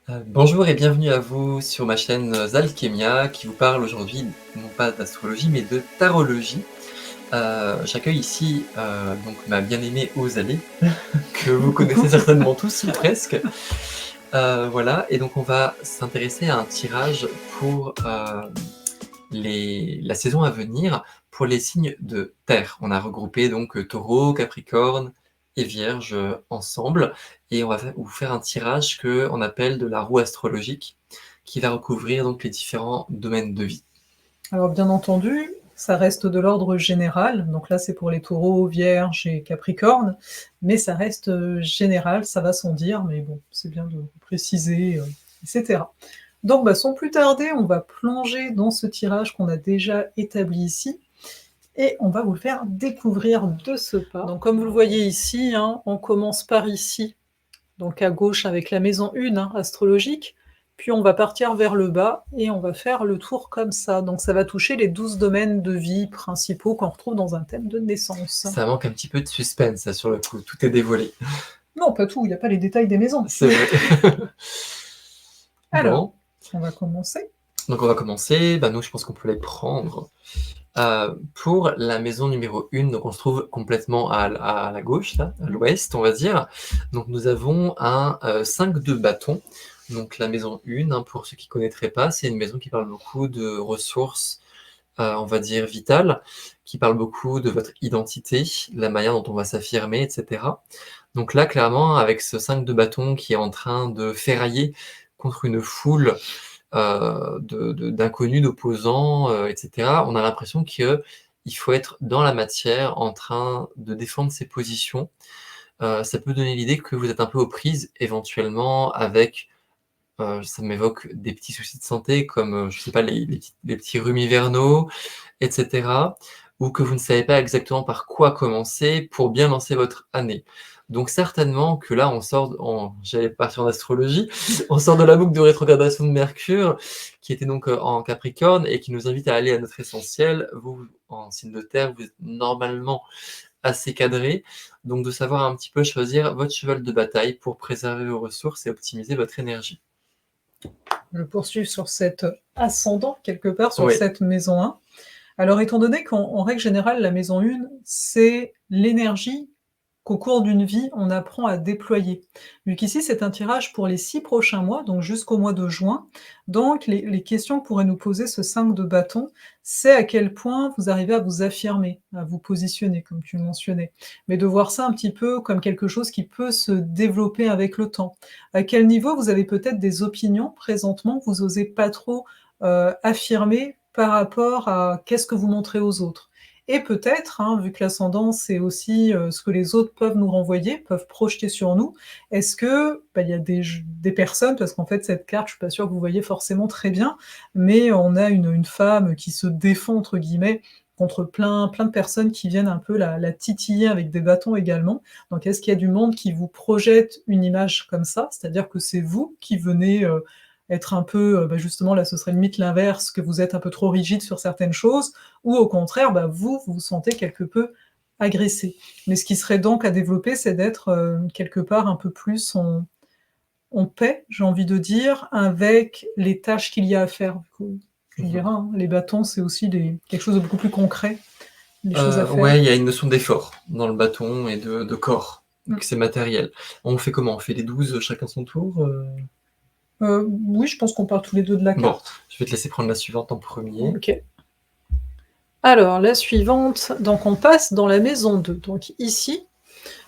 Bonjour et bienvenue à vous sur ma chaîne Zalkemia qui vous parle aujourd'hui non pas d'astrologie mais de tarologie. J'accueille ici donc ma bien-aimée Osalé que vous connaissez Coucou. certainement tous ou presque. Voilà, et donc on va s'intéresser à un tirage pour la saison à venir pour les signes de terre. On a regroupé donc Taureau, Capricorne et Vierge ensemble, et on va vous faire un tirage que on appelle de la roue astrologique, qui va recouvrir donc les différents domaines de vie. Alors bien entendu, ça reste de l'ordre général, donc là c'est pour les Taureaux, Vierges et Capricornes, mais ça reste, général, ça va sans dire, mais bon, c'est bien de préciser, et cetera. Donc sans plus tarder, on va plonger dans ce tirage qu'on a déjà établi ici et on va vous le faire découvrir de ce pas. Donc comme vous le voyez ici, hein, on commence par ici, donc à gauche avec la maison 1, hein, astrologique, puis on va partir vers le bas et on va faire le tour comme ça. Donc ça va toucher les 12 domaines de vie principaux qu'on retrouve dans un thème de naissance. Ça manque un petit peu de suspense, ça, sur le coup, tout est dévoilé. Non, pas tout, il n'y a pas les détails des maisons. C'est vrai. Alors, Bon, on va commencer. donc on va commencer. Nous, je pense qu'on peut les prendre. Pour la maison numéro 1, donc on se trouve complètement à la gauche, là, à l'ouest, on va dire. Donc nous avons un 5 de bâton. Donc la maison 1, hein, pour ceux qui ne connaîtraient pas, c'est une maison qui parle beaucoup de ressources, on va dire vitales, qui parle beaucoup de votre identité, la manière dont on va s'affirmer, etc. Donc là, clairement, avec ce 5 de bâton qui est en train de ferrailler contre une foule d'inconnus, d'opposants, etc., on a l'impression qu'il faut être dans la matière, en train de défendre ses positions. Ça peut donner l'idée que vous êtes un peu aux prises, éventuellement, avec, ça m'évoque des petits soucis de santé comme, je sais pas, les petits rhumes hivernaux, etc., ou que vous ne savez pas exactement par quoi commencer pour bien lancer votre année. Donc certainement que là, on sort j'allais partir en astrologie, on sort de la boucle de rétrogradation de Mercure, qui était donc en Capricorne et qui nous invite à aller à notre essentiel. Vous, en signe de terre, vous êtes normalement assez cadré, donc de savoir un petit peu choisir votre cheval de bataille pour préserver vos ressources et optimiser votre énergie. Je poursuis sur cet ascendant, quelque part, sur Oui. cette maison 1. Alors étant donné qu'en règle générale, la maison 1, c'est l'énergie qu'au cours d'une vie, on apprend à déployer. Vu qu'ici, c'est un tirage pour les 6 prochains mois, donc jusqu'au mois de juin. Donc les questions que pourrait nous poser ce 5 de bâton, c'est à quel point vous arrivez à vous affirmer, à vous positionner, comme tu le mentionnais. Mais de voir ça un petit peu comme quelque chose qui peut se développer avec le temps. À quel niveau vous avez peut-être des opinions présentement que vous osez pas trop, affirmer par rapport à qu'est-ce que vous montrez aux autres? Et peut-être, hein, vu que l'ascendant, c'est aussi, ce que les autres peuvent nous renvoyer, peuvent projeter sur nous, est-ce que, il y a des personnes parce qu'en fait cette carte, je suis pas sûre que vous voyez forcément très bien, mais on a une femme qui se «défend» entre guillemets contre plein de personnes qui viennent un peu la titiller avec des bâtons également. Donc est-ce qu'il y a du monde qui vous projette une image comme ça? C'est-à-dire que c'est vous qui venez, être un peu, justement là ce serait limite l'inverse, que vous êtes un peu trop rigide sur certaines choses, ou au contraire, vous vous sentez quelque peu agressé. Mais ce qui serait donc à développer, c'est d'être, quelque part un peu plus en paix, j'ai envie de dire, avec les tâches qu'il y a à faire. Du coup, tu me Mmh. diras, hein, les bâtons, c'est aussi des quelque chose de beaucoup plus concret, des choses à faire. Ouais, il y a une notion d'effort dans le bâton et de corps, donc Mmh. c'est matériel. On fait comment? On fait les 12 chacun son tour, Oui, je pense qu'on part tous les 2 de la Bon, carte. je vais te laisser prendre la suivante en premier. OK. Alors la suivante, donc on passe dans la maison 2. Donc ici,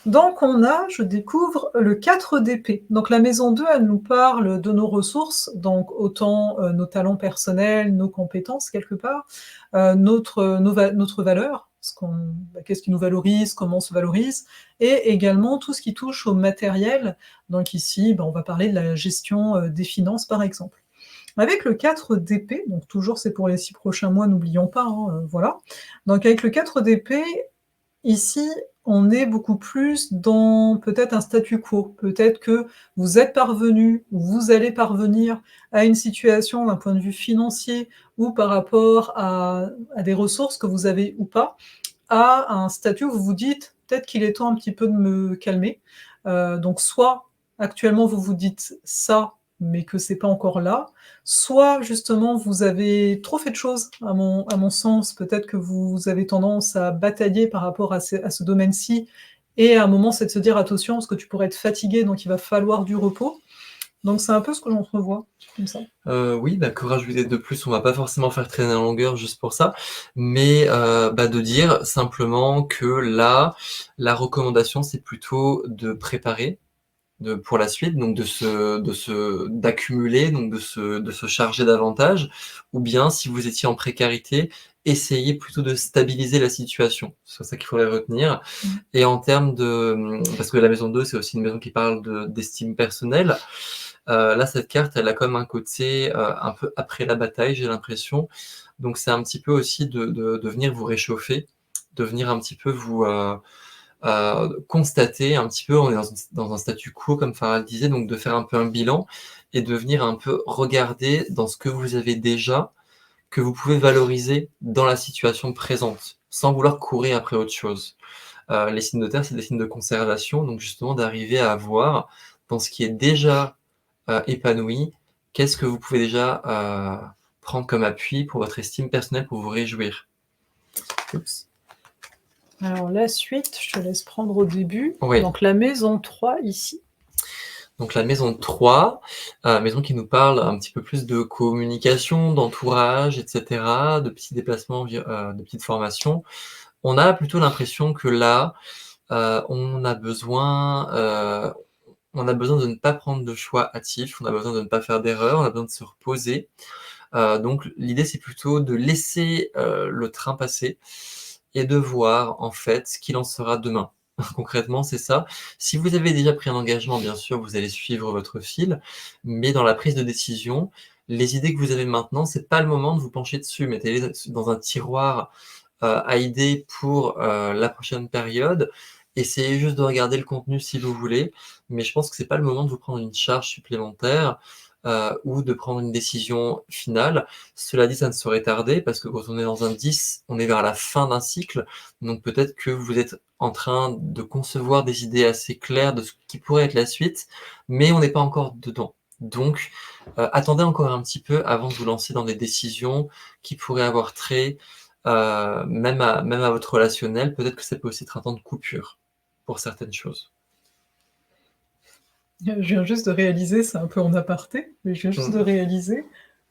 donc on a, je découvre le 4 d'épée. Donc la maison 2, elle nous parle de nos ressources, donc autant, nos talents personnels, nos compétences quelque part, notre valeur, qu'est-ce qui nous valorise, comment on se valorise et également tout ce qui touche au matériel. Donc ici, on va parler de la gestion, des finances par exemple. Avec le 4 d'épée, donc toujours c'est pour les 6 prochains mois, n'oublions pas, hein, voilà. Donc avec le 4 d'épée, ici, on est beaucoup plus dans peut-être un statu quo. Peut-être que vous êtes parvenu ou vous allez parvenir à une situation d'un point de vue financier ou par rapport à des ressources que vous avez ou pas, à un statut où vous vous dites: «Peut-être qu'il est temps un petit peu de me calmer». Donc soit actuellement vous vous dites ça mais que c'est pas encore là. Soit justement vous avez trop fait de choses à mon sens, peut-être que vous avez tendance à batailler par rapport à ce domaine-ci et à un moment c'est de se dire: «Attention parce que tu pourrais être fatigué donc il va falloir du repos». Donc c'est un peu ce que j'entrevois, comme ça. Oui, bah, que rajouter de plus? On va pas forcément faire traîner en longueur juste pour ça, mais bah, de dire simplement que là, la recommandation, c'est plutôt de préparer, pour la suite, donc d'accumuler, donc de se charger davantage, ou bien si vous étiez en précarité, essayez plutôt de stabiliser la situation. C'est ça qu'il faudrait retenir. Mmh. Et en termes de, parce que la maison 2, c'est aussi une maison qui parle d'estime personnelle. Là, cette carte, elle a comme un côté un peu après la bataille, j'ai l'impression. Donc c'est un petit peu aussi de venir vous réchauffer, de venir un petit peu vous constater un petit peu, on est dans un statu quo comme Farah le disait, donc de faire un peu un bilan et de venir un peu regarder dans ce que vous avez déjà, que vous pouvez valoriser dans la situation présente, sans vouloir courir après autre chose. Les signes de terre, c'est des signes de conservation, donc justement d'arriver à voir dans ce qui est déjà, épanoui, qu'est-ce que vous pouvez déjà, prendre comme appui pour votre estime personnelle, pour vous réjouir? Oups. Alors la suite, je te laisse prendre au début. Oui. Donc la maison 3 ici. Donc la maison 3, maison qui nous parle un petit peu plus de communication, d'entourage et cetera, de petits déplacements de petites formations. On a plutôt l'impression que là, on a besoin de ne pas prendre de choix hâtifs, on a besoin de ne pas faire d'erreurs, on a besoin de se reposer. Donc l'idée, c'est plutôt de laisser, le train passer et de voir, en fait, ce qu'il en sera demain. Concrètement, c'est ça. Si vous avez déjà pris un engagement, bien sûr, vous allez suivre votre fil, mais dans la prise de décision, les idées que vous avez maintenant, c'est pas le moment de vous pencher dessus. Mettez-les dans un tiroir, à idées pour, la prochaine période. Essayez juste de regarder le contenu si vous voulez, mais je pense que c'est pas le moment de vous prendre une charge supplémentaire, ou de prendre une décision finale. Cela dit, ça ne saurait tarder parce que quand on est dans un 10, on est vers la fin d'un cycle, donc peut-être que vous êtes en train de concevoir des idées assez claires de ce qui pourrait être la suite, mais on n'est pas encore dedans. Donc, attendez encore un petit peu avant de vous lancer dans des décisions qui pourraient avoir trait, même à votre relationnel. Peut-être que ça peut aussi être un temps de coupure pour certaines choses. Je viens juste de réaliser, c'est un peu en aparté, mais je viens juste de Mmh. réaliser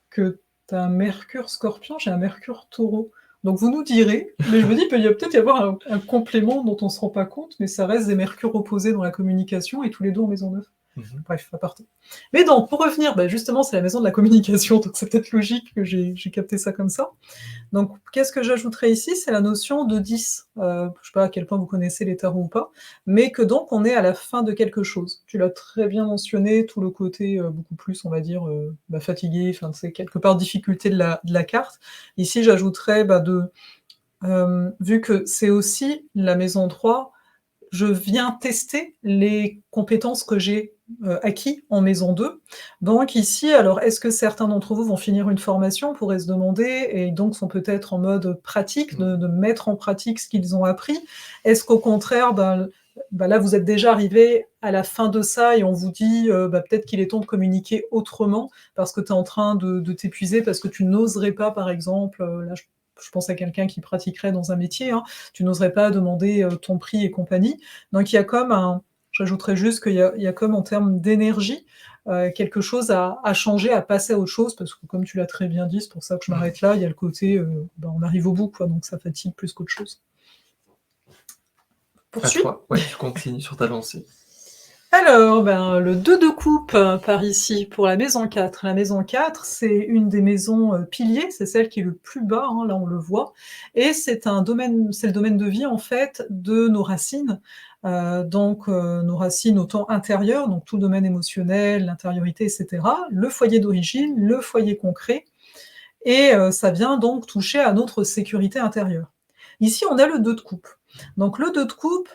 que tu as un Mercure Scorpion, j'ai un Mercure Taureau. Donc vous nous direz, mais je me dis, il peut y a peut-être y avoir un complément dont on se rend pas compte, mais ça reste des mercures opposés dans la communication et tous les 2 en maison 9. Mmh mh. Bref, aparté. Mais donc, pour revenir, bah, justement, c'est la maison de la communication, donc c'est peut-être logique que j'ai capté ça comme ça. Donc, qu'est-ce que j'ajouterais ici? C'est la notion de 10. Je sais pas à quel point vous connaissez les tarots ou pas, mais que donc on est à la fin de quelque chose. Tu l'as très bien mentionné, tout le côté, beaucoup plus, on va dire, bah, fatigué, enfin, c'est quelque part difficulté de la carte. Ici, j'ajouterais, bah, vu que c'est aussi la maison 3, je viens tester les compétences que j'ai, acquis en maison 2. Donc ici, alors est-ce que certains d'entre vous vont finir une formation? On pourrait se demander et donc sont peut-être en mode pratique, Mmh. de mettre en pratique ce qu'ils ont appris? Est-ce qu'au contraire, bah, là, vous êtes déjà arrivés à la fin de ça et on vous dit, bah, peut-être qu'il est temps de communiquer autrement parce que tu es en train de t'épuiser, parce que tu n'oserais pas, par exemple, là, je pense à quelqu'un qui pratiquerait dans un métier, hein, tu n'oserais pas demander, ton prix et compagnie. Donc il y a comme un j'ajouterais juste qu'il y a comme en termes d'énergie, quelque chose à changer, à passer à autre chose parce que comme tu l'as très bien dit, c'est pour ça que je Mmh. m'arrête là, il y a le côté, bah, on arrive au bout quoi, donc ça fatigue plus qu'autre chose. À Poursuis? toi, ouais, tu continues sur ta lancée. Alors, ben, le 2 de coupe, par ici pour la maison 4. La maison 4, c'est une des maisons, piliers, c'est celle qui est le plus bas, hein, là on le voit et c'est le domaine de vie en fait de nos racines, nos racines autant intérieures, donc tout le domaine émotionnel, l'intériorité et cetera, le foyer d'origine, le foyer concret et ça vient donc toucher à notre sécurité intérieure. Ici, on a le 2 de coupe. Donc le 2 de coupe,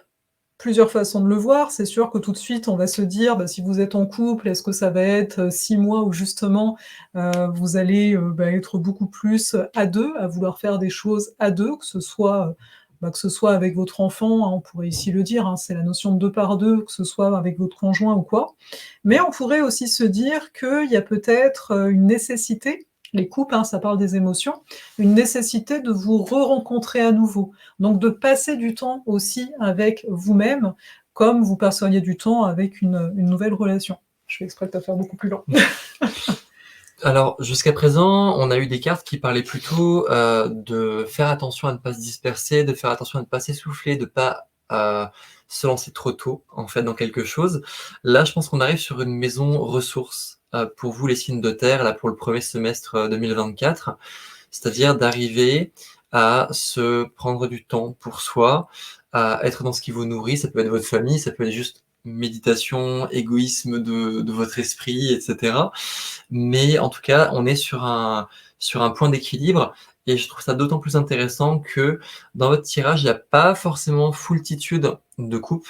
plusieurs façons de le voir. C'est sûr que tout de suite, on va se dire, bah, si vous êtes en couple, est-ce que ça va être, 6 mois où justement, vous allez, bah, être beaucoup plus, à 2, à vouloir faire des choses à 2, que ce soit, que ce soit avec votre enfant, hein, on pourrait ici le dire, hein, c'est la notion de 2 par 2, que ce soit avec votre conjoint ou quoi. Mais on pourrait aussi se dire qu'il y a peut-être, une nécessité, les couples, hein, ça parle des émotions, une nécessité de vous re-rencontrer à nouveau. Donc de passer du temps aussi avec vous-même, comme vous passeriez du temps avec une nouvelle relation. Je fais exprès de pas faire beaucoup plus long. Alors, jusqu'à présent, on a eu des cartes qui parlaient plutôt, de faire attention à ne pas se disperser, de faire attention à ne pas s'essouffler, de pas, se lancer trop tôt, en fait, dans quelque chose. Là, je pense qu'on arrive sur une maison ressources, pour vous les signes de terre, là, pour le premier semestre, 2024. C'est-à-dire d'arriver à se prendre du temps pour soi, à être dans ce qui vous nourrit. Ça peut être votre famille, ça peut être juste méditation, égoïsme de votre esprit, et cetera. Mais en tout cas, on est sur un point d'équilibre et je trouve ça d'autant plus intéressant que dans votre tirage, il y a pas forcément foultitude de coupes.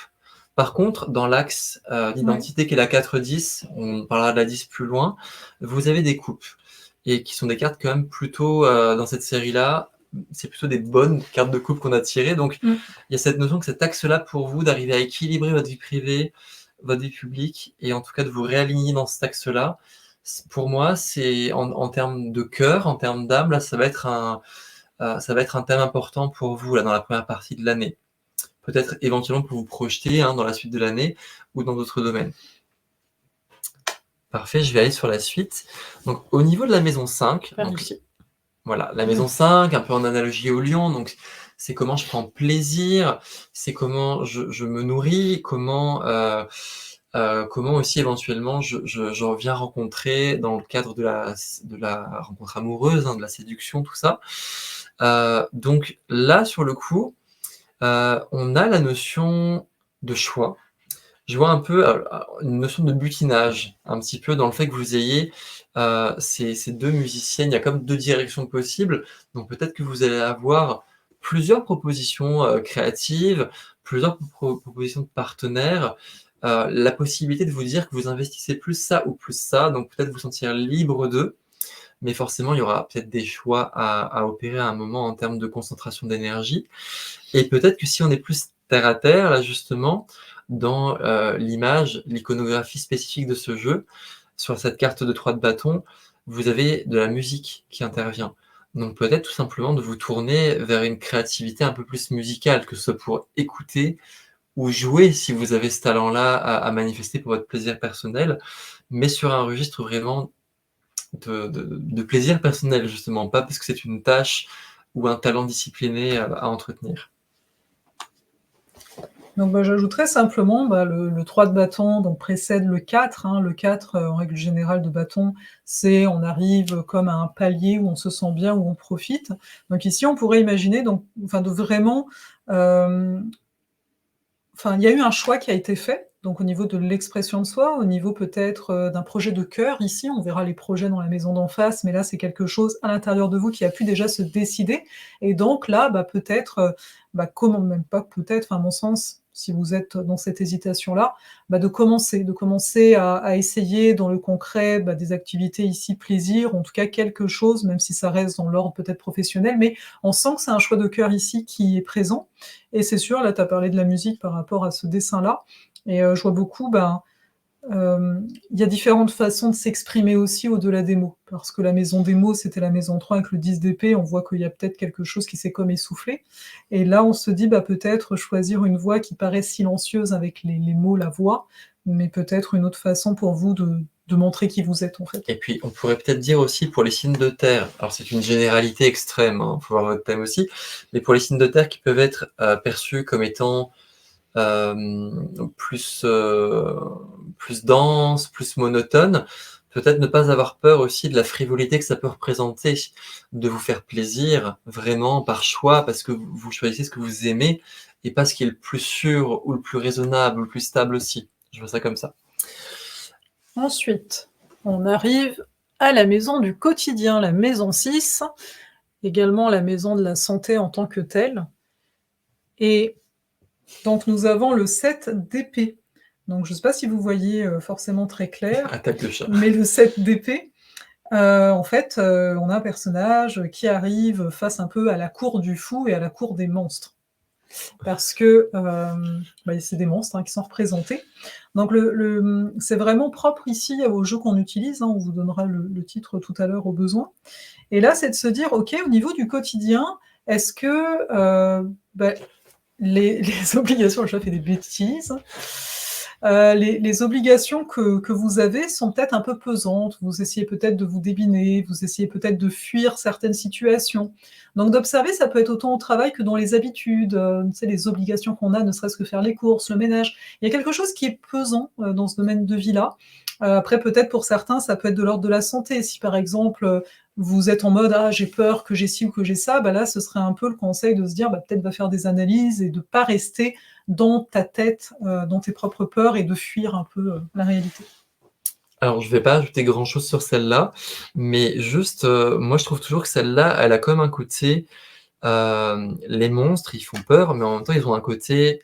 Par contre, dans l'axe, Ouais. d'identité qui est la 4-10, on parlera de la 10 plus loin, vous avez des coupes et qui sont des cartes quand même plutôt, dans cette série-là, c'est plutôt des bonnes cartes de coupe qu'on a tirées. Donc Mmh. il y a cette notion que cet axe-là pour vous, d'arriver à équilibrer votre vie privée, votre vie publique et en tout cas de vous réaligner dans cet axe-là. Pour moi, c'est en termes de cœur, en termes d'âme, là, ça va être un thème important pour vous là, dans la première partie de l'année. Peut-être éventuellement pour vous projeter hein, dans la suite de l'année ou dans d'autres domaines. Parfait, je vais aller sur la suite. Donc au niveau de la maison 5, Pas donc réussi. voilà, la maison 5, un peu en analogie au lion, donc c'est comment je prends plaisir, c'est comment je me nourris, comment aussi éventuellement je viens rencontrer dans le cadre de la rencontre amoureuse, hein, de la séduction, tout ça. Donc là, sur le coup, on a la notion de choix. Je vois un peu, une notion de butinage, un petit peu dans le fait que vous ayez, ces 2 musiciennes. Il y a comme 2 directions possibles, donc peut-être que vous allez avoir plusieurs propositions, créatives, plusieurs propositions de partenaires, la possibilité de vous dire que vous investissez plus ça ou plus ça, donc peut-être vous sentir libre d'eux, mais forcément il y aura peut-être des choix à opérer à un moment en termes de concentration d'énergie et peut-être que si on est plus terre à terre, là justement, dans l'image, l'iconographie spécifique de ce jeu, sur cette carte de 3 de bâton, vous avez de la musique qui intervient. Donc peut-être tout simplement de vous tourner vers une créativité un peu plus musicale, que ce soit pour écouter ou jouer si vous avez ce talent-là à manifester pour votre plaisir personnel, mais sur un registre vraiment de plaisir personnel justement, pas parce que c'est une tâche ou un talent discipliné à entretenir. Donc j'ajouterais simplement, le 3 de bâton donc précède le 4, hein. Le 4, en règle générale de bâton, c'est on arrive comme à un palier où on se sent bien, où on profite. Donc ici, on pourrait imaginer donc enfin de vraiment, hem enfin, il y a eu un choix qui a été fait, donc au niveau de l'expression de soi, au niveau peut-être, d'un projet de cœur ici, on verra les projets dans la maison d'en face, mais là, c'est quelque chose à l'intérieur de vous qui a pu déjà se décider et donc là, peut-être, comment même pas peut-être, enfin à mon sens, si vous êtes dans cette hésitation-là, de commencer à essayer dans le concret, des activités ici plaisir, en tout cas quelque chose, même si ça reste dans l'ordre peut-être professionnel, mais on sent que c'est un choix de cœur ici qui est présent et c'est sûr, là, tu as parlé de la musique par rapport à ce dessin-là et je vois beaucoup, il y a différentes façons de s'exprimer aussi au-delà des mots. Parce que la maison des mots, c'était la maison 3 avec le 10 d'épée, on voit qu'il y a peut-être quelque chose qui s'est comme essoufflé et là, on se dit, peut-être choisir une voix qui paraît silencieuse avec les mots, la voix, mais peut-être une autre façon pour vous de montrer qui vous êtes, en fait. Et puis, on pourrait peut-être dire aussi pour les signes de terre, alors c'est une généralité extrême, hein, faut voir votre thème aussi, mais pour les signes de terre qui peuvent être perçus comme étant plus, plus denses, plus monotones, peut-être ne pas avoir peur aussi de la frivolité que ça peut représenter, de vous faire plaisir vraiment par choix, parce que vous choisissez ce que vous aimez et pas ce qui est le plus sûr ou le plus raisonnable ou le plus stable aussi. Je vois ça comme ça. Ensuite, on arrive à la maison du quotidien, la maison 6, également la maison de la santé en tant que telle et donc nous avons le 7 d'épée. Donc je ne sais pas si vous voyez, forcément très clair, Attaque de chat. mais le 7 d'épée, en fait, on a un personnage qui arrive face un peu à la cour du fou et à la cour des monstres. parce que, c'est des monstres, hein, qui sont représentés. Donc c'est vraiment propre ici au jeu qu'on utilise, hein, on vous donnera le titre tout à l'heure au besoin. Et là, c'est de se dire: «OK, au niveau du quotidien, est-ce que, bah, les obligations», le chat fait des bêtises. Les obligations que vous avez sont peut-être un peu pesantes. Vous essayez peut-être de vous débiner, vous essayez peut-être de fuir certaines situations. Donc d'observer, ça peut être autant au travail que dans les habitudes, tu sais, les obligations qu'on a, ne serait-ce que faire les courses, le ménage. Il y a quelque chose qui est pesant, dans ce domaine de vie-là. Après peut-être pour certains, ça peut être de l'ordre de la santé. Si par exemple, vous êtes en mode: «Ah, j'ai peur que j'ai ci ou que j'ai ça», bah là, ce serait un peu le conseil de se dire: «Bah, peut-être va faire des analyses et de pas rester dans ta tête, dans tes propres peurs et de fuir un peu, la réalité». Alors je vais pas ajouter grand chose sur celle-là, mais juste, moi je trouve toujours que celle-là, elle a quand même un côté, les monstres, ils font peur, mais en même temps, ils ont un côté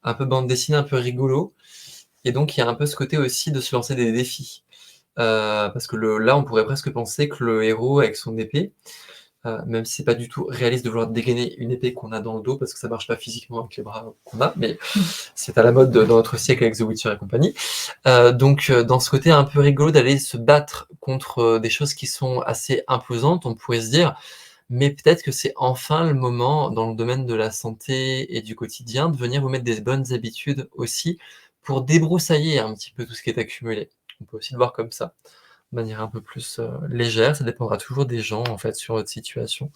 un peu bande dessinée, un peu rigolo et donc il y a un peu ce côté aussi de se lancer des défis. Parce que là, on pourrait presque penser que le héros avec son épée, même si c'est pas du tout réaliste de vouloir dégainer une épée qu'on a dans le dos parce que ça marche pas physiquement avec les bras qu'on a, mais Mmh. c'est à la mode dans notre siècle avec The Witcher et compagnie. Donc dans ce côté un peu rigolo d'aller se battre contre, des choses qui sont assez imposantes, on pourrait se dire: «Mais peut-être que c'est enfin le moment, dans le domaine de la santé et du quotidien, de venir vous mettre des bonnes habitudes aussi, pour débroussailler un petit peu tout ce qui est accumulé». On peut aussi le voir comme ça, de manière un peu plus, légère, ça dépendra toujours des gens, en fait, sur votre situation.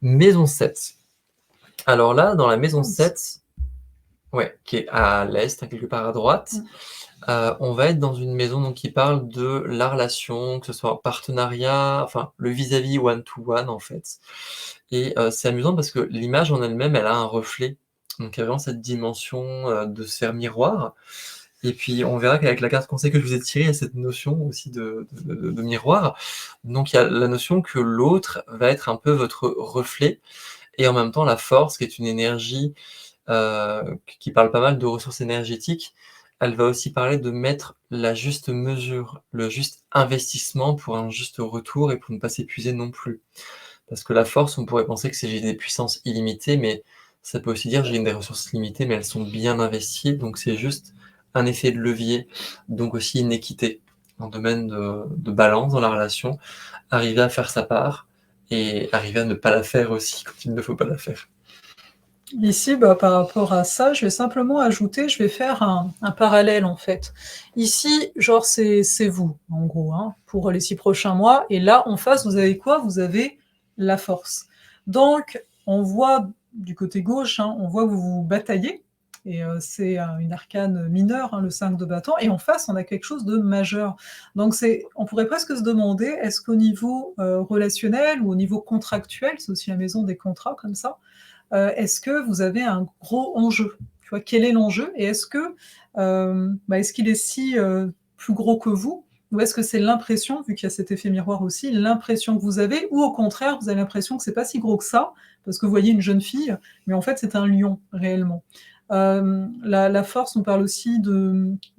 Maison 7. Alors là, dans la maison Ah aussi. 7, ouais, qui est à l'est, hein, quelque part à droite, Mmh. on va être dans une maison donc qui parle de la relation, que ce soit en partenariat, enfin le vis-à-vis one to one en fait et c'est amusant parce que l'image en elle-même, elle a un reflet. Donc il y a vraiment cette dimension, de sphère miroir et puis on verra qu'avec la carte conseil que je vous ai tirée, il y a cette notion aussi de miroir. Donc il y a la notion que l'autre va être un peu votre reflet et en même temps la force qui est une énergie qui parle pas mal de ressources énergétiques, elle va aussi parler de mettre la juste mesure, le juste investissement pour un juste retour et pour ne pas s'épuiser non plus. Parce que la force, on pourrait penser que c'est j'ai des puissances illimitées, mais ça peut aussi dire j'ai des ressources limitées, mais elles sont bien investies, donc c'est juste un effet de levier, donc aussi une équité, un domaine de balance dans la relation, arriver à faire sa part et arriver à ne pas la faire aussi quand il ne faut pas la faire. Ici, par rapport à ça, je vais simplement ajouter, je vais faire un parallèle, en fait. Ici, genre, c'est vous, en gros, hein, pour les 6 prochains mois et là, en face, vous avez quoi? Vous avez la force. Donc on voit du côté gauche, hein, on voit que vous vous bataillez et c'est, une arcane mineure, hein, le 5 de bâton et en face, on a quelque chose de majeur. Donc c'est on pourrait presque se demander, est-ce qu'au niveau, relationnel ou au niveau contractuel, c'est aussi la maison des contrats comme ça, est-ce que vous avez un gros enjeu? Tu vois? Quel est l'enjeu? Et est-ce que, est-ce qu'il est si, plus gros que vous? Ou est-ce que c'est l'impression, vu qu'il y a cet effet miroir aussi, l'impression que vous avez? Ou au contraire, vous avez l'impression que c'est pas si gros que ça, parce que vous voyez une jeune fille, mais en fait c'est un lion réellement. La force, on parle aussi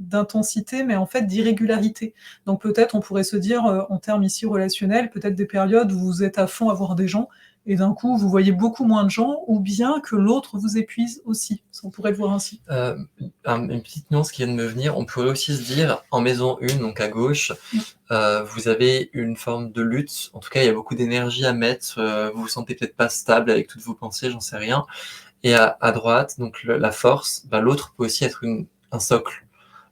d'intensité, mais en fait d'irrégularité. Donc peut-être on pourrait se dire, en termes ici relationnels, peut-être des périodes où vous êtes à fond à voir des gens et d'un coup, vous voyez beaucoup moins de gens ou bien que l'autre vous épuise aussi. Ça, on pourrait le voir ainsi. Une petite nuance qui vient de me venir, on pourrait aussi se dire, en maison 1, donc à gauche, Mmh. vous avez une forme de lutte. En tout cas, il y a beaucoup d'énergie à mettre, vous vous sentez peut-être pas stable avec toutes vos pensées, j'en sais rien et à droite, donc le la force, bah, l'autre peut aussi être un socle.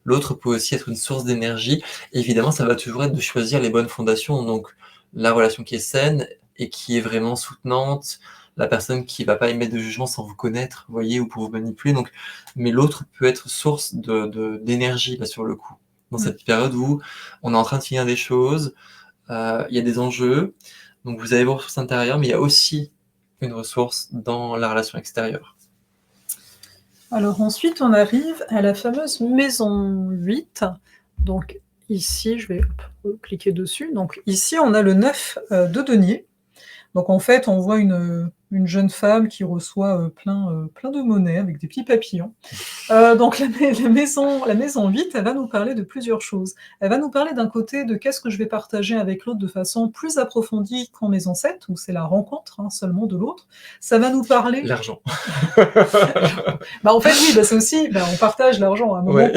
L'autre peut aussi être une source d'énergie. Évidemment, ça va toujours être de choisir les bonnes fondations, donc la relation qui est saine et qui est vraiment soutenante, la personne qui va pas émettre de jugement sans vous connaître, vous voyez? Ou pour vous manipuler donc mais l'autre peut être source d'énergie, là, sur le coup. Dans Mmh. cette période où on est en train de finir des choses, il y a des enjeux, donc vous avez vos ressources intérieures, mais il y a aussi une ressource dans la relation extérieure. Alors ensuite, on arrive à la fameuse maison 8. Donc ici, je vais hop, cliquer dessus. Donc ici, on a le 9, de denier. Donc en fait, on voit une jeune femme qui reçoit, plein de monnaie avec des petits papillons. Donc la maison 8, elle va nous parler de plusieurs choses. Elle va nous parler d'un côté de qu'est-ce que je vais partager avec l'autre de façon plus approfondie qu'en maison 7 où c'est la rencontre, hein, seulement de l'autre. Ça va nous parler L'argent. bah, en fait, oui, bah, c'est aussi, bah, on partage l'argent à un moment Ouais.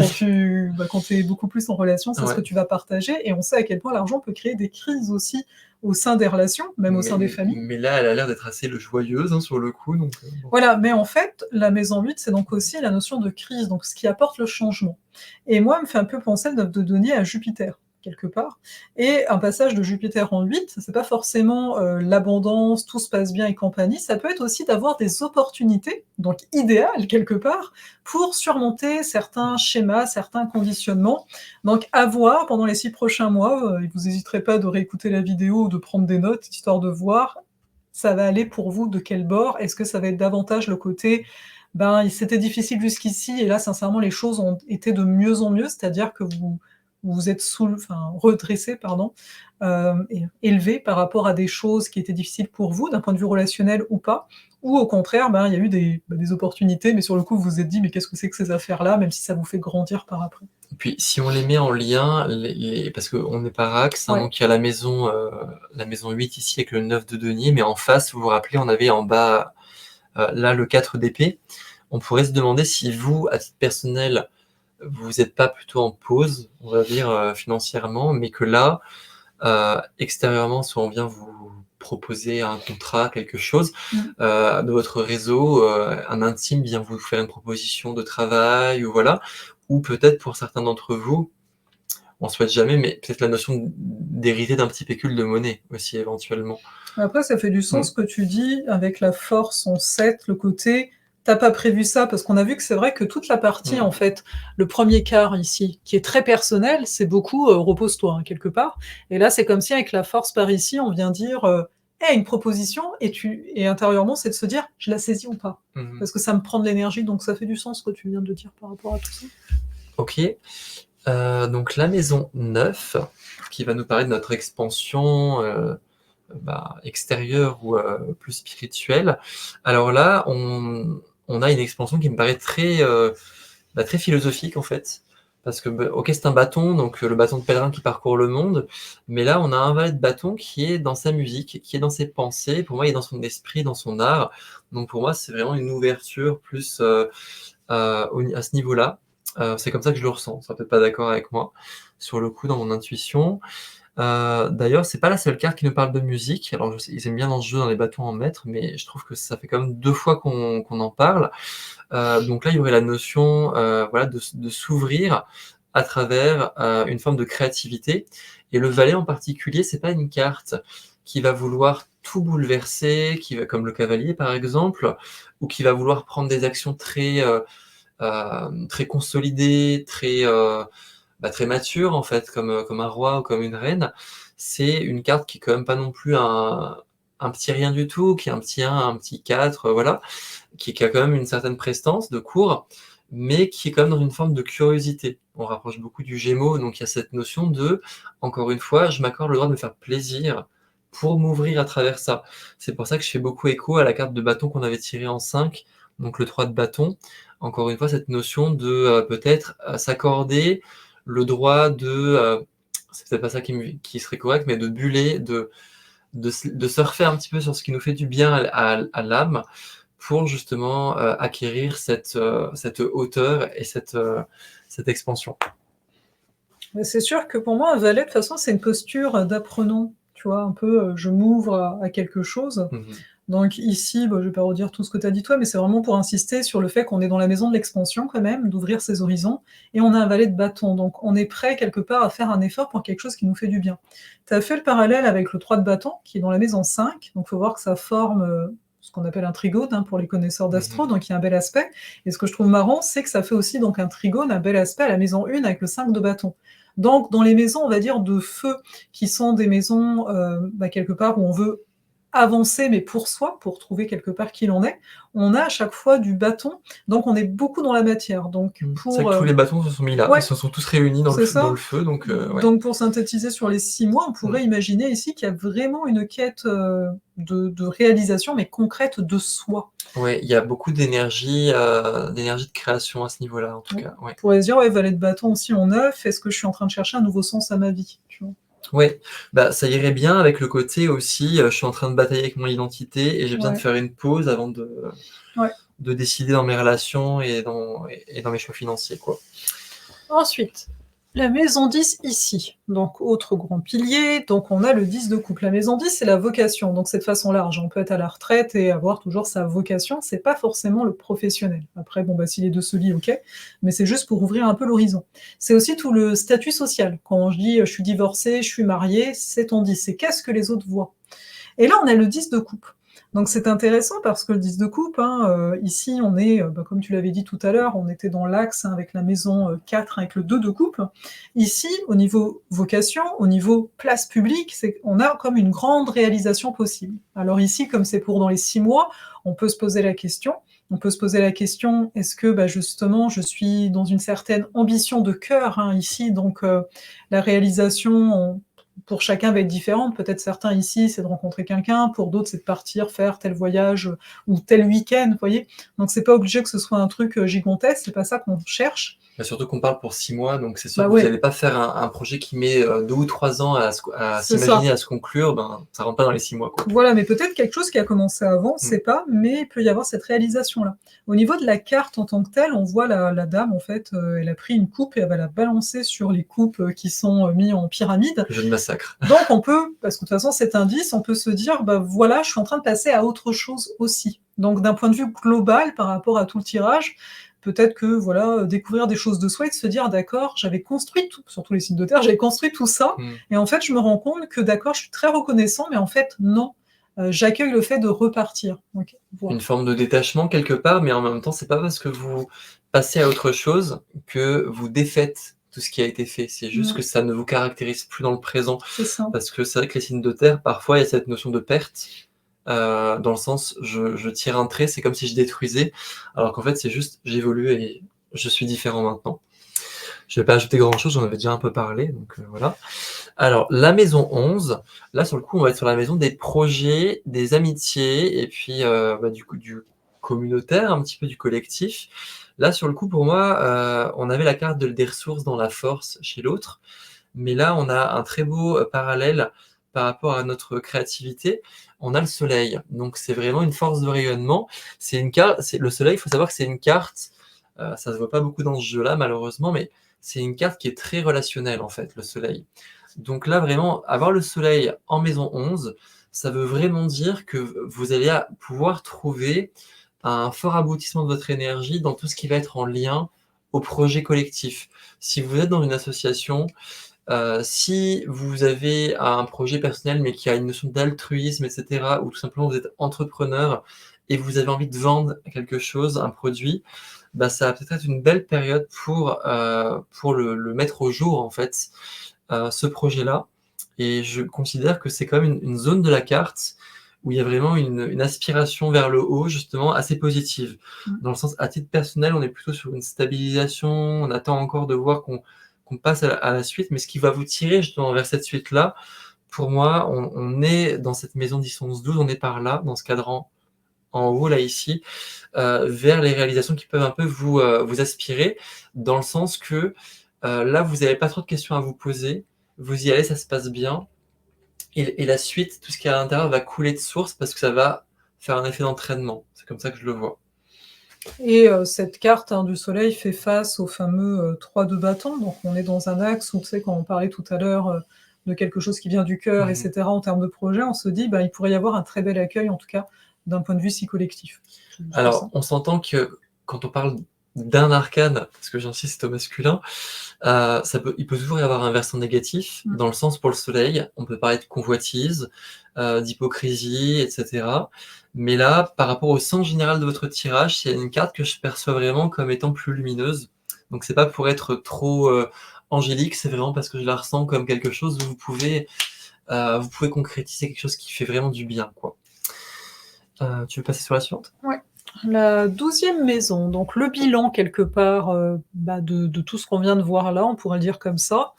quand tu es beaucoup plus en relation, c'est ce Ouais. que tu vas partager et on sait à quel point l'argent peut créer des crises aussi au sein des relations, même au sein des familles. Mais là, elle a l'air d'être assez joyeuse, hein, sur le coup, donc bon. Voilà, mais en fait, la maison 8, c'est donc aussi la notion de crise, donc ce qui apporte le changement. Et moi, elle me fait un peu penser le 9 de denier à Jupiter, quelque part. Et un passage de Jupiter en 8, c'est pas forcément l'abondance, tout se passe bien et compagnie, ça peut être aussi d'avoir des opportunités, donc idéales quelque part, pour surmonter certains schémas, certains conditionnements. Donc à voir pendant les 6 prochains mois, et vous n'hésiterez pas de réécouter la vidéo ou de prendre des notes, histoire de voir ça va aller pour vous de quel bord? Est-ce que ça va être davantage le côté, ben, c'était difficile jusqu'ici et là sincèrement les choses ont été de mieux en mieux, c'est-à-dire que vous vous êtes redressé pardon, et élevé par rapport à des choses qui étaient difficiles pour vous, d'un point de vue relationnel ou pas? Ou au contraire, ben, il y a eu des opportunités, mais sur le coup vous vous êtes dit: «Mais qu'est-ce que c'est que ces affaires-là?» même si ça vous fait grandir par après. Et puis si on les met en lien, parce qu'on est par axe, hein, Ouais. donc il y a la maison 8 ici avec le 9 de denier, mais en face, vous vous rappelez, on avait en bas, là, le 4 d'épée. On pourrait se demander si vous, à titre personnel, vous êtes pas plutôt en pause, on va dire, financièrement, mais que là, extérieurement, soit on vient vous proposer un contrat, quelque chose, Mmh. de votre réseau, un intime vient vous faire une proposition de travail ou voilà. Ou peut-être pour certains d'entre vous, on souhaite jamais, mais peut-être la notion d'hériter d'un petit pécule de monnaie aussi éventuellement. Après, ça fait du Mmh. sens ce que tu dis avec la force en 7, le côté: «Tu as pas prévu ça», parce qu'on a vu que c'est vrai que toute la partie, en Mmh. fait, le 1er quart ici, qui est très personnel, c'est beaucoup, «repose-toi», hein, quelque part et là, c'est comme si avec la force par ici, on vient dire, «Hey, une proposition» et intérieurement, c'est de se dire: «Je la saisis ou pas?» Mmh mh. parce que ça me prend de l'énergie, donc ça fait du sens ce que tu viens de dire par rapport à tout ça. OK, donc la maison 9 qui va nous parler de notre expansion, extérieure ou plus spirituelle. Alors là, on a une expansion qui me paraît très philosophique en fait. Parce que, OK, c'est un bâton, donc le bâton de pèlerin qui parcourt le monde, mais là, on a un valet de bâton qui est dans sa musique, qui est dans ses pensées. Pour moi, il est dans son esprit, dans son art. Donc pour moi, c'est vraiment une ouverture plus, à ce niveau-là. C'est comme ça que je le ressens. Tu seras peut-être pas d'accord avec moi sur le coup, dans mon intuition. D'ailleurs, c'est pas la seule carte qui nous parle de musique. Alors je sais, ils aiment bien dans ce jeu, dans les bâtons en mettre, mais je trouve que ça fait quand même 2 fois qu'on en parle. Donc là, il y aurait la notion, voilà, de s'ouvrir à travers, une forme de créativité et le valet en particulier, c'est pas une carte qui va vouloir tout bouleverser, qui va comme le cavalier par exemple, ou qui va vouloir prendre des actions très consolidées, très matures en fait, comme un roi ou comme une reine. C'est une carte qui est quand même pas non plus un petit rien du tout, qui est un petit 1, un petit 4, voilà, qui a quand même une certaine prestance de cours, mais qui est quand même dans une forme de curiosité. On rapproche beaucoup du Gémeaux, donc il y a cette notion de, encore une fois, je m'accorde le droit de me faire plaisir pour m'ouvrir à travers ça. C'est pour ça que je fais beaucoup écho à la carte de bâton qu'on avait tirée en 5, donc le 3 de bâton. Encore une fois, cette notion de, peut-être, s'accorder le droit de, c'est peut-être pas ça qui serait correct, mais de buller, de surfer un petit peu sur ce qui nous fait du bien à l'âme, pour justement, acquérir cette hauteur et cette expansion. Mais c'est sûr que pour moi, un valet, de toute façon, c'est une posture, d'apprenant, tu vois? Un peu, je m'ouvre à quelque chose. Mmh mh. Donc ici, bah, je vais pas redire tout ce que tu as dit toi, mais c'est vraiment pour insister sur le fait qu'on est dans la maison de l'expansion quand même, d'ouvrir ses horizons et on a un valet de bâton, donc on est prêt quelque part à faire un effort pour quelque chose qui nous fait du bien. Tu as fait le parallèle avec le 3 de bâton qui est dans la maison 5, donc faut voir que ça forme, ce qu'on appelle un trigone, hein, pour les connaisseurs d'astro, Mmh. donc il y a un bel aspect et ce que je trouve marrant, c'est que ça fait aussi donc un trigone, un bel aspect à la maison 1 avec le 5 de bâton. Donc dans les maisons, on va dire de feu, qui sont des maisons, quelque part où on veut avancer, mais pour soi, pour trouver quelque part qui l'on est, on a à chaque fois du bâton, donc on est beaucoup dans la matière. Donc C'est vrai pour, que tous les bâtons se sont mis là, ils ouais, se sont tous réunis c'est dans le ça. feu, donc ouais. Donc pour synthétiser sur les 6 mois, on Mmh. pourrait imaginer ici qu'il y a vraiment une quête, de réalisation, mais concrète de soi. Ouais, il y a beaucoup d'énergie de création à ce niveau-là, en tout On cas, ouais. pourrait se dire: «Ouais, valet de bâton aussi en 9, est-ce que je suis en train de chercher un nouveau sens à ma vie?» Tu vois? Ouais, bah, ça irait bien avec le côté aussi, je suis en train de batailler avec mon identité et j'ai besoin de Ouais, faire une pause avant ouais. de décider dans mes relations et dans mes choix financiers, quoi. Ensuite, la maison 10 ici, donc autre grand pilier, donc on a le 10 de coupe. La maison 10, c'est la vocation, donc c'est de façon large. On peut être à la retraite et avoir toujours sa vocation, c'est pas forcément le professionnel. Après, bon, bah, si les 2 se lient, OK, mais c'est juste pour ouvrir un peu l'horizon. C'est aussi tout le statut social. Quand je dis, «Je suis divorcée, je suis mariée», c'est ton 10, c'est qu'est-ce que les autres voient? Et là, on a le 10 de coupe. Donc c'est intéressant parce que le 10 de coupe, hein, ici on est, bah, comme tu l'avais dit tout à l'heure, on était dans l'axe, hein, avec la maison, 4 avec le 2 de coupe. Ici, au niveau vocation, au niveau place publique, c'est on a comme une grande réalisation possible. Alors ici, comme c'est pour dans les 6 mois, on peut se poser la question. On peut se poser la question: «Est-ce que, bah, justement, je suis dans une certaine ambition de cœur?» hein, ici, donc la réalisation, pour chacun va être différente. Peut-être certains ici, c'est de rencontrer quelqu'un, pour d'autres, c'est de partir faire tel voyage, ou tel week-end, vous voyez? Donc c'est pas obligé que ce soit un truc, gigantesque, c'est pas ça qu'on cherche. Bah, surtout qu'on parle pour 6 mois, donc c'est sûr Bah que vous ouais, allez pas faire un projet qui met, 2 ou 3 ans à c'est ça. s'imaginer, à se conclure, ben, ça rentre pas dans les 6 mois, quoi. Voilà, mais peut-être quelque chose qui a commencé avant, on Mmh. sait pas, mais il peut y avoir cette réalisation-là. Au niveau de la carte en tant que telle, on voit la dame en fait, elle a pris une coupe et elle va la balancer sur les coupes, qui sont, mis en pyramide. Le jeu de massacre. Donc on peut, parce que de toute façon c'est un 10, on peut se dire: «Bah, voilà, je suis en train de passer à autre chose aussi». Donc d'un point de vue global par rapport à tout le tirage, peut-être que voilà, découvrir des choses de soi et de se dire: «D'accord, j'avais construit tout», surtout les signes de terre, «j'avais construit tout ça Mmh. et en fait je me rends compte que d'accord, je suis très reconnaissant, mais en fait non, j'accueille le fait de repartir». OK, voilà. Une forme de détachement quelque part, mais en même temps, c'est pas parce que vous passez à autre chose que vous défaites tout ce qui a été fait. C'est juste que Ouais, ça ne vous caractérise plus dans le présent. c'est ça. Parce que c'est vrai que les signes de terre, parfois, il y a cette notion de perte, dans le sens, je tire un trait, c'est comme si je détruisais, alors qu'en fait, c'est juste j'évolue et je suis différent maintenant. Je vais pas ajouter grand chose, j'en avais déjà un peu parlé, donc voilà. Alors, la maison 11, là, sur le coup, on va être sur la maison des projets, des amitiés et puis, bah, du coup, du communautaire, un petit peu du collectif. Là, sur le coup, pour moi, on avait la carte de des ressources dans la force chez l'autre, mais là, on a un très beau, parallèle par rapport à notre créativité. On a le soleil, donc c'est vraiment une force de rayonnement. C'est une carte, c'est le soleil, il faut savoir que c'est une carte, ça se voit pas beaucoup dans ce jeu-là, malheureusement, mais c'est une carte qui est très relationnelle, en fait, le soleil. Donc là, vraiment, avoir le soleil en maison 11, ça veut vraiment dire que vous allez pouvoir trouver un fort aboutissement de votre énergie dans tout ce qui va être en lien au projet collectif. Si vous êtes dans une association, si vous avez un projet personnel, mais qui a une notion d'altruisme et cetera, ou tout simplement vous êtes entrepreneur et vous avez envie de vendre quelque chose, un produit, bah, ça va peut-être être une belle période pour le mettre au jour, en fait, ce projet-là. Et je considère que c'est quand même une zone de la carte où il y a vraiment une aspiration vers le haut, justement, assez positive. Mmh. Dans le sens, à titre personnel, on est plutôt sur une stabilisation, on attend encore de voir qu'on passe à la suite, mais ce qui va vous tirer justement vers cette suite-là, pour moi, on est dans cette maison 10, 11, 12, on est par là, dans ce cadran en haut, là, ici, vers les réalisations qui peuvent un peu vous aspirer, dans le sens que, là, vous n'avez pas trop de questions à vous poser, vous y allez, ça se passe bien et la suite, tout ce qui est à l'intérieur va couler de source parce que ça va faire un effet d'entraînement. C'est comme ça que je le vois. Et cette carte, hein, du soleil fait face au fameux, 3 de bâton, donc on est dans un axe où, tu sais, quand on parlait tout à l'heure, de quelque chose qui vient du cœur et Mmh. cetera, en termes de projet, on se dit: «Bah, il pourrait y avoir un très bel accueil, en tout cas, d'un point de vue si collectif». C'est juste ça. Alors, on s'entend que quand on parle d'un arcane, parce que j'insiste au masculin, il peut toujours y avoir un versant négatif, Mmh. dans le sens pour le soleil, on peut parler de convoitise, d'hypocrisie et cetera. Mais là, par rapport au sens général de votre tirage, c'est une carte que je perçois vraiment comme étant plus lumineuse. Donc c'est pas pour être trop, angélique, c'est vraiment parce que je la ressens comme quelque chose où vous pouvez concrétiser quelque chose qui fait vraiment du bien, quoi. Tu veux passer sur la suivante? Ouais. La 12e maison, donc le bilan quelque part, de tout ce qu'on vient de voir là, on pourrait le dire comme ça.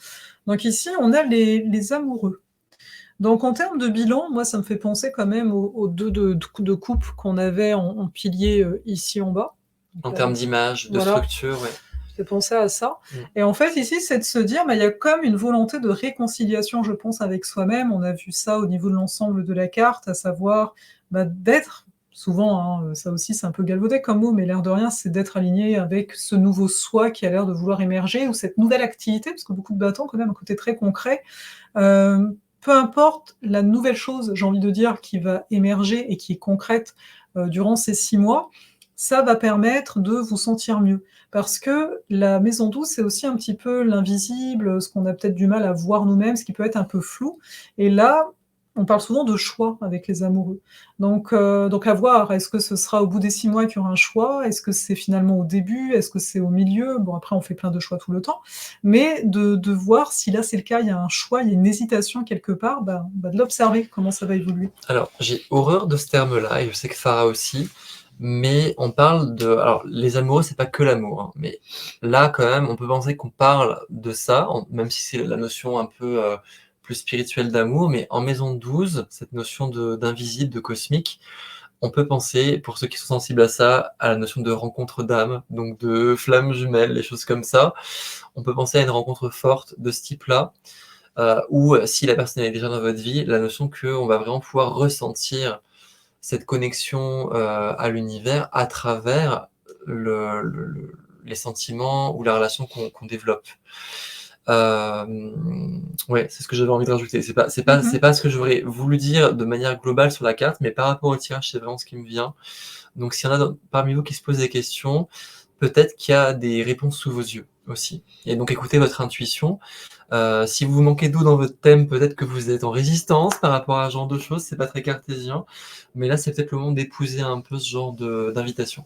Donc ici, on a les amoureux. Donc en termes de bilan, moi ça me fait penser quand même aux 2 de couple qu'on avait en pilier, ici en bas. Donc En là, termes d'image, de voilà, structure, ouais. fait penser à ça Mmh. et en fait ici, c'est de se dire, il y a comme une volonté de réconciliation, je pense, avec soi-même. On a vu ça au niveau de l'ensemble de la carte, à savoir, d'être souvent, hein, ça aussi c'est un peu galvaudé comme mot, mais l'air de rien, c'est d'être aligné avec ce nouveau soi qui a l'air de vouloir émerger ou cette nouvelle activité, parce que beaucoup de bâtons quand même un côté très concret. Peu importe la nouvelle chose, j'ai envie de dire, qui va émerger et qui est concrète, durant ces 6 mois, ça va permettre de vous sentir mieux. Parce que la maison douce, c'est aussi un petit peu l'invisible, ce qu'on a peut-être du mal à voir nous-mêmes, ce qui peut être un peu flou et là, on parle souvent de choix avec les amoureux. Donc à voir, est-ce que ce sera au bout des 6 mois qu'il y aura un choix? Est-ce que c'est finalement au début? Est-ce que c'est au milieu? Bon après on fait plein de choix tout le temps, mais de voir si là c'est le cas, il y a un choix, il y a une hésitation quelque part, de l'observer, comment ça va évoluer. Alors, j'ai horreur de ce terme-là et je sais que Farah aussi, mais on parle de alors les amoureux, c'est pas que l'amour, hein, mais là, quand même, on peut penser qu'on parle de ça, même si c'est la notion un peu, plus spirituelle d'amour, mais en maison 12, cette notion d'invisible, de cosmique, on peut penser, pour ceux qui sont sensibles à ça, à la notion de rencontre d'âme, donc de flammes jumelles, les choses comme ça. On peut penser à une rencontre forte de ce type-là, ou si la personne est déjà dans votre vie, la notion qu'on va vraiment pouvoir ressentir cette connexion, à l'univers à travers les sentiments ou la relation qu'on développe. Ouais, c'est ce que j'avais envie de rajouter. C'est Mmh. pas ce que j'aurais voulu dire de manière globale sur la carte, mais par rapport au tirage, c'est vraiment ce qui me vient. Donc s'il y en a parmi vous qui se posent des questions, peut-être qu'il y a des réponses sous vos yeux aussi. Et donc écoutez votre intuition. Si vous manquez d'eau dans votre thème, peut-être que vous êtes en résistance par rapport à ce genre de choses, c'est pas très cartésien, mais là, c'est peut-être le moment d'épouser un peu ce genre d'invitation.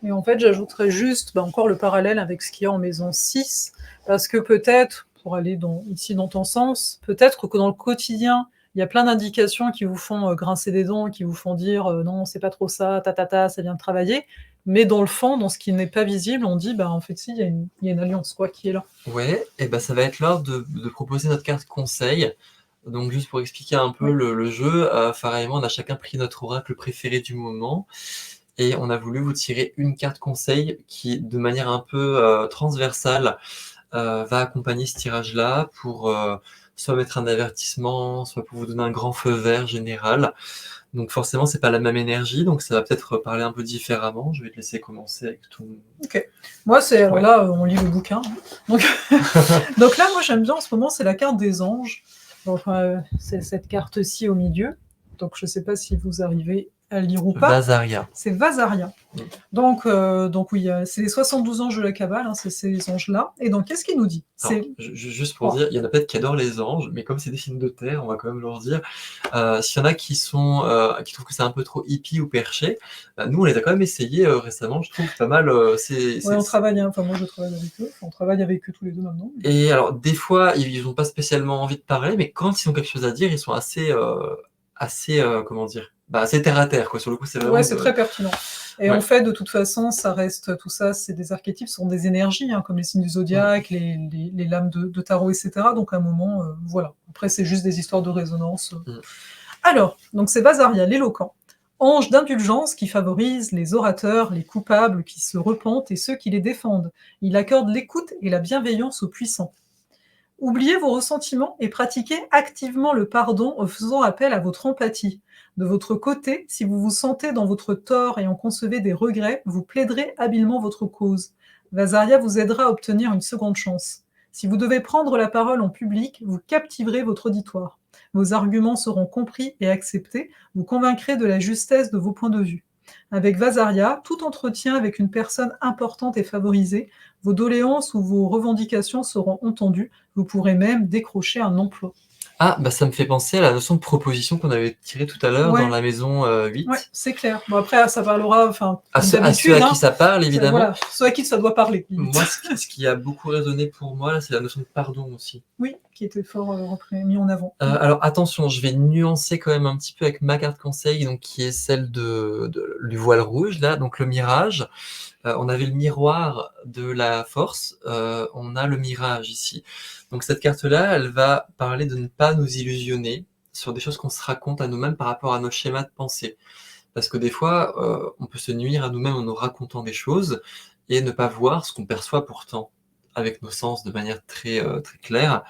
Et en fait, j'ajouterais juste, encore le parallèle avec ce qu'il y a en maison 6, parce que peut-être, pour aller dans ton sens, peut-être que dans le quotidien, il y a plein d'indications qui vous font, grincer des dents, qui vous font dire, «Non, c'est pas trop ça, ça vient de travailler», mais dans le fond, dans ce qui n'est pas visible, on dit: «En fait, si, il y a une alliance, quoi, qui est là». Ouais, et ben ça va être l'heure de proposer notre carte conseil. Donc juste pour expliquer un peu Oui. le jeu, Farah et moi, on a chacun pris notre oracle préféré du moment et on a voulu vous tirer une carte conseil qui, de manière un peu, transversale, va accompagner ce tirage-là pour, soit mettre un avertissement, soit pour vous donner un grand feu vert général. Donc forcément, c'est pas la même énergie, donc ça va peut-être parler un peu différemment. Je vais te laisser commencer avec tout. OK. Moi, alors Ouais. là, on lit le bouquin, hein, donc donc là, moi, j'aime bien en ce moment, c'est la carte des anges. Donc, c'est cette carte-ci au milieu. Donc je ne sais pas si vous arrivez à lire ou pas. Vasaria. C'est Vasaria. Mmh. Donc oui, c'est les 72 anges de la Kabbale, hein, c'est ces anges-là. Et donc qu'est-ce qu'il nous dit? Alors, C'est juste pour oh, dire, il y en a peut-être qui adorent les anges, mais comme c'est des films de terre, on va quand même leur dire, s'il y en a qui trouvent que c'est un peu trop hippie ou perché, nous on les a quand même essayés, récemment, je trouve pas mal, ouais, on travaille, hein, enfin moi je travaille avec eux, enfin, on travaille avec eux tous les 2 maintenant. et alors des fois, ils ont pas spécialement envie de parler, mais quand ils ont quelque chose à dire, ils sont assez, comment dire? Assez terre à terre, quoi. Sur le coup, c'est Ouais, vraiment c'est de très pertinent. Et en ouais. fait, de toute façon, ça reste tout ça, c'est des archétypes, ce sont des énergies, hein, comme les signes du Mmh. zodiaque, les lames de tarot et cetera, donc à un moment, voilà. Après, c'est juste des histoires de résonance. Mmh. Alors, donc c'est Vasaria, l'éloquent, ange d'indulgence qui favorise les orateurs, les coupables qui se repentent et ceux qui les défendent. Il accorde l'écoute et la bienveillance aux puissants. Oubliez vos ressentiments et pratiquez activement le pardon en faisant appel à votre empathie. De votre côté, si vous vous sentez dans votre tort et en concevez des regrets, vous plaiderez habilement votre cause. Vasaria vous aidera à obtenir une seconde chance. Si vous devez prendre la parole en public, vous captiverez votre auditoire. Vos arguments seront compris et acceptés, vous convaincrez de la justesse de vos points de vue. Avec Vasaria, tout entretien avec une personne importante est favorisé, vos doléances ou vos revendications seront entendues, vous pourrez même décrocher un emploi. Ah, bah, ça me fait penser à la notion de proposition qu'on avait tirée tout à l'heure dans Ouais, la maison, ouais, 8. c'est clair. Bon après, ça parlera, enfin, À comme ceux d'habitude, à qui hein, ça parle c'est évidemment. voilà, ceux à qui ça doit parler, limite. Moi, ce qui a beaucoup résonné pour moi là, c'est la notion de pardon aussi. Oui, qui était fort, repris mis en avant. Alors attention, je vais nuancer quand même un petit peu avec ma carte conseil, donc qui est celle du voile rouge là, donc le mirage. On avait le miroir de la force, on a le mirage ici. Donc cette carte-là, elle va parler de ne pas nous illusionner sur des choses qu'on se raconte à nous-mêmes par rapport à nos schémas de pensée. Parce que des fois, on peut se nuire à nous-mêmes en nous racontant des choses et ne pas voir ce qu'on perçoit pourtant avec nos sens de manière très, très claire.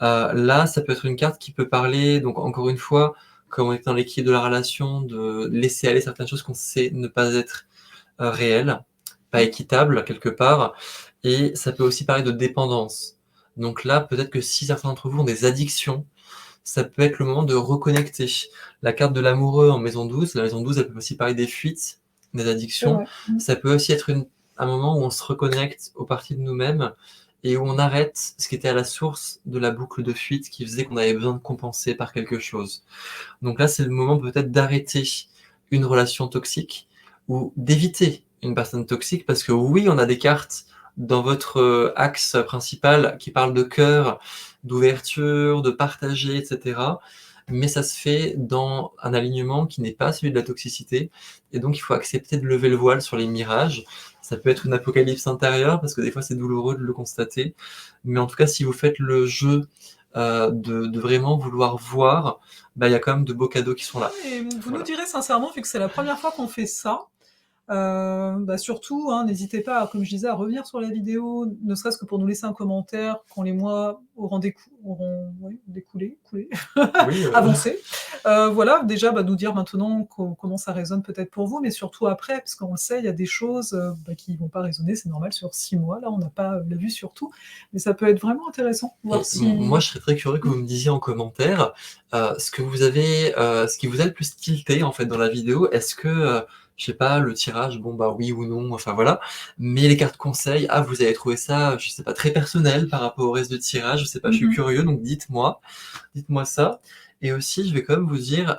Là, ça peut être une carte qui peut parler, donc encore une fois, comme on est dans l'équilibre de la relation, de laisser aller certaines choses qu'on sait ne pas être réelles, pas Mmh. équitables quelque part, et ça peut aussi parler de dépendance. Donc là, peut-être que si certains d'entre vous ont des addictions, ça peut être le moment de reconnecter. La carte de l'amoureux en maison 12, la maison 12, elle peut aussi parler des fuites, des C'est addictions. vrai. Mmh. Ça peut aussi être un moment où on se reconnecte aux parties de nous-mêmes et où on arrête ce qui était à la source de la boucle de fuite qui faisait qu'on avait besoin de compenser par quelque chose. Donc là, c'est le moment peut-être d'arrêter une relation toxique ou d'éviter une personne toxique parce que oui, on a des cartes dans votre axe principal qui parlent de cœur, d'ouverture, de partager, etc. Mais ça se fait dans un alignement qui n'est pas celui de la toxicité. Et donc, il faut accepter de lever le voile sur les mirages. Ça peut être une apocalypse intérieure parce que des fois, c'est douloureux de le constater. Mais en tout cas, si vous faites le jeu de vraiment vouloir voir, bah, il y a quand même de beaux cadeaux qui sont là. Et vous nous Voilà. direz sincèrement, vu que c'est la première fois qu'on fait ça, bah, surtout, hein, n'hésitez pas, comme je disais, à revenir sur la vidéo, ne serait-ce que pour nous laisser un commentaire quand les mois auront ouais, découlé, coulé, Oui, avancé. Voilà, déjà, bah, nous dire maintenant comment ça résonne peut-être pour vous, mais surtout après, parce qu'on le sait, il y a des choses bah, qui vont pas résonner, c'est normal, sur 6 mois, là, on n'a pas la vue sur tout, mais ça peut être vraiment intéressant, voir et si... moi, je serais très curieux que Mmh. vous me disiez en commentaire, ce que vous avez, ce qui vous a le plus tilté, en fait, dans la vidéo. Est-ce que, je sais pas, le tirage, bon, bah, oui ou non, enfin, voilà. Mais les cartes conseils, ah, vous avez trouvé ça, je sais pas, très personnel par rapport au reste de tirage, je sais pas, je suis Mmh. curieux, donc dites-moi ça. Et aussi, je vais quand même vous dire,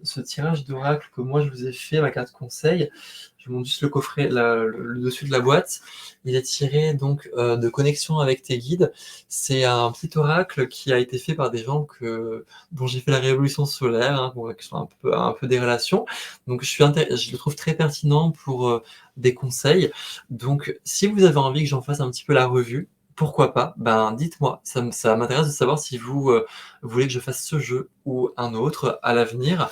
ce tirage d'oracle que moi je vous ai fait, ma carte conseil, je vous montre juste le coffret, le dessus de la boîte. Il est tiré donc de Connexion avec tes guides. C'est un petit oracle qui a été fait par des gens dont j'ai fait la révolution solaire, hein, qui sont un peu des relations. Donc je le trouve très pertinent pour des conseils. Donc si vous avez envie que j'en fasse un petit peu la revue, pourquoi pas? Ben, dites-moi, ça m'intéresse de savoir si vous voulez que je fasse ce jeu ou un autre à l'avenir,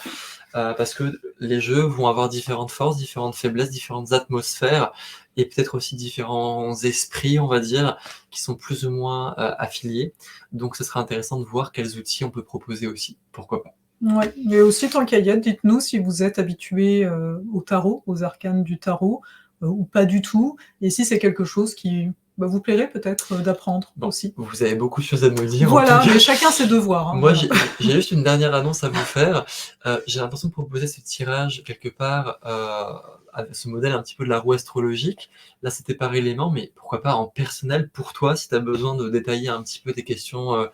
parce que les jeux vont avoir différentes forces, différentes faiblesses, différentes atmosphères et peut-être aussi différents esprits, on va dire, qui sont plus ou moins affiliés. Donc, ce sera intéressant de voir quels outils on peut proposer aussi. Pourquoi pas? Ouais, mais aussi tant qu'à y être, dites-nous si vous êtes habitués, au tarot, aux arcanes du tarot, ou pas du tout, et si c'est quelque chose qui, bah, vous plairait peut-être, d'apprendre Bon, aussi. vous avez beaucoup de choses à me dire en tout Voilà, cas. mais chacun ses devoirs, hein, Moi, voilà. j'ai juste une dernière annonce à vous faire. J'ai l'intention de proposer ce tirage quelque part, à ce modèle un petit peu de la roue astrologique. Là, c'était par élément, mais pourquoi pas en personnel pour toi, si tu as besoin de détailler un petit peu tes questions,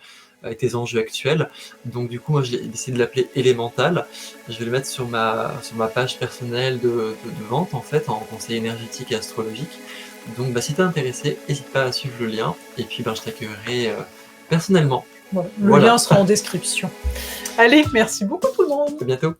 et tes enjeux actuels. Donc du coup, moi, j'ai décidé de l'appeler élémental. Je vais le mettre sur ma page personnelle de vente, en fait, en conseil énergétique et astrologique. Donc, bah, si t'es intéressé, n'hésite pas à suivre le lien et puis, ben, je t'accueillerai, personnellement. Voilà, le lien Voilà, sera en description. Allez, merci beaucoup tout le à monde! bientôt.